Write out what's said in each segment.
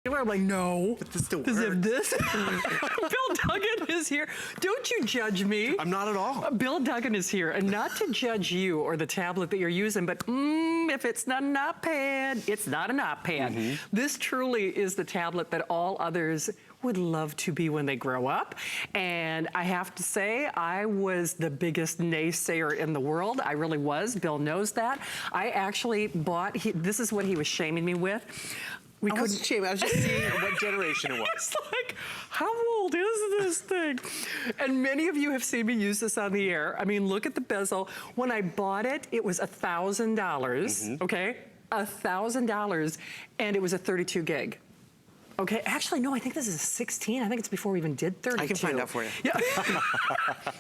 I'm like, no. But this still Does works. this? Bill Duggan is here. Don't you judge me. I'm not at all. Bill Duggan is here, and not to judge you or the tablet that you're using, but if it's not an iPad, it's not an iPad. This truly is the tablet that all others would love to be when they grow up. And I have to say, I was the biggest naysayer in the world. I really was. Bill knows that. I actually bought, this is what he was shaming me with. I wasn't shaming. I was just seeing what generation it was. It's like, how old is this thing? And many of you have seen me use this on the air. I mean, look at the bezel. When I bought it, it was $1,000, okay? $1,000, and it was a 32 gig. Okay, actually, no, I think this is a 16. I think it's before we even did 32. I can find out for you. Yeah.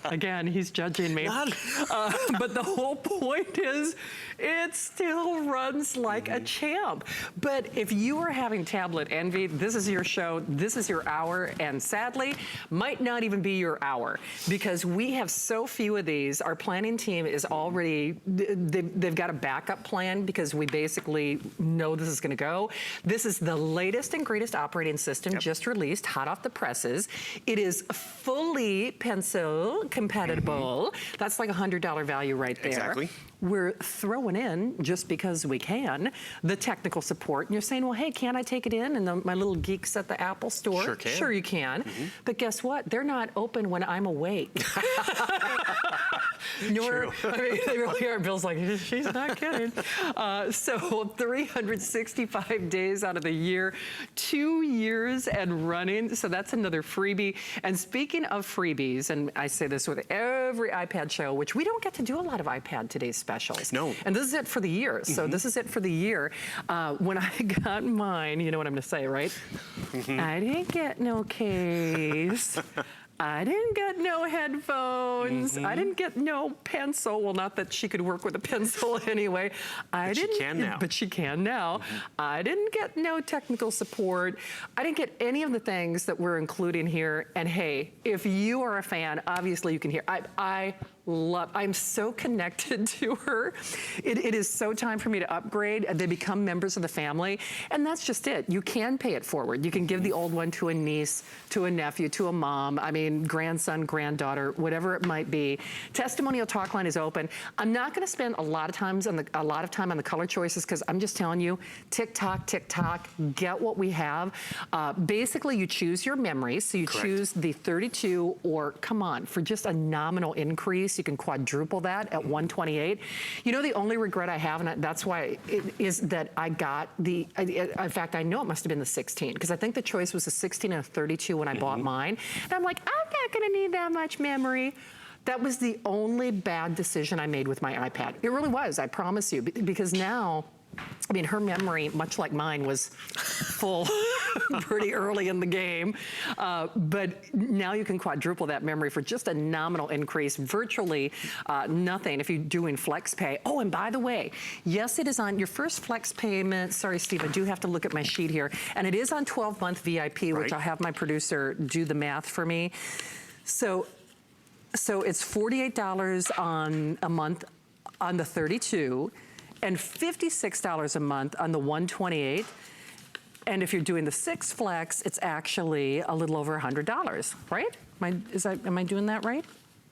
Again, he's judging me. But the whole point is, it still runs like a champ. But if you are having tablet envy, this is your show, this is your hour, and sadly, might not even be your hour, because we have so few of these. Our planning team is already, they've got a backup plan, because we basically know this is gonna go. This is the latest and greatest operating system, just released, hot off the presses. It is fully pencil compatible. That's like $100 value right there. Exactly. We're throwing in, just because we can, the technical support. And you're saying, well, hey, can't I take it in? And my little geeks at the Apple store. Sure can. Sure you can. But guess what? They're not open when I'm awake. Nor, I mean, they really are. Bill's like, she's not kidding. So 365 days out of the year, 2 years and running. So that's another freebie. And speaking of freebies, and I say this with every iPad show, which we don't get to do a lot of iPad Today's specials. No. And this is it for the year. So this is it for the year. When I got mine, you know what I'm gonna say, right? I didn't get no case. I didn't get no headphones. I didn't get no pencil. Well, not that she could work with a pencil anyway. But she can now. But she can now. I didn't get no technical support. I didn't get any of the things that we're including here. And hey, if you are a fan, obviously you can hear. I'm so connected to her. It is so time for me to upgrade. They become members of the family. And that's just it. You can pay it forward. You can give the old one to a niece, to a nephew, to a mom. I mean, grandson, granddaughter, whatever it might be. Testimonial talk line is open. I'm not going to spend a lot of time on the color choices, because I'm just telling you, tick-tock, tick-tock, get what we have. Basically, you choose your memory. So you choose the 32, or come on, for just a nominal increase, you can quadruple that at 128. You know, the only regret I have, and that's why it is that I got the, in fact, I know it must have been the 16, because I think the choice was a 16 and a 32 when I bought mine. And I'm like, I'm not gonna need that much memory. That was the only bad decision I made with my iPad. It really was, I promise you, because now, I mean, her memory, much like mine, was full pretty early in the game. But now you can quadruple that memory for just a nominal increase, virtually nothing if you're doing flex pay. Oh, and by the way, yes, it is on your first flex payment. Sorry, Steve, I do have to look at my sheet here. And it is on 12-month VIP, which I'll have my producer do the math for me. So it's $48 on a month on the 32, and $56 a month on the 128. And if you're doing the 6 flex, it's actually a little over $100, right? Am I doing that right?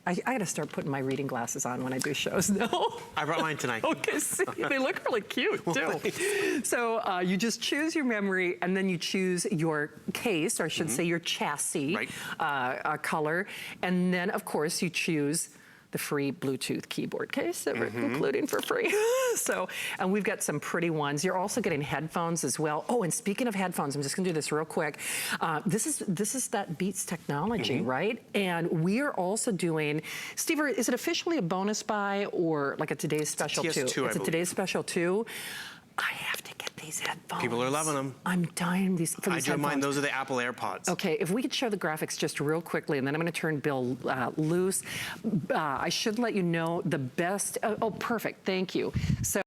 I gotta start putting my reading glasses on when I do shows now. I brought mine tonight. Okay, see, they look really cute too. So you just choose your memory, and then you choose your case, or I should say your chassis color. And then of course you choose the free Bluetooth keyboard case that we're including for free. So, and we've got some pretty ones. You're also getting headphones as well. Oh, and speaking of headphones, I'm just gonna do this real quick. This is that Beats technology, right? And we are also doing, Steve, is it officially a bonus buy, or like a today's special too? It's a today's special too. I have to get these headphones. People are loving them. I'm dying for these headphones. I do mine. Those are the Apple AirPods. Okay, if we could show the graphics just real quickly, and then I'm going to turn Bill loose. I should let you know the best. Oh, perfect. Thank you. So.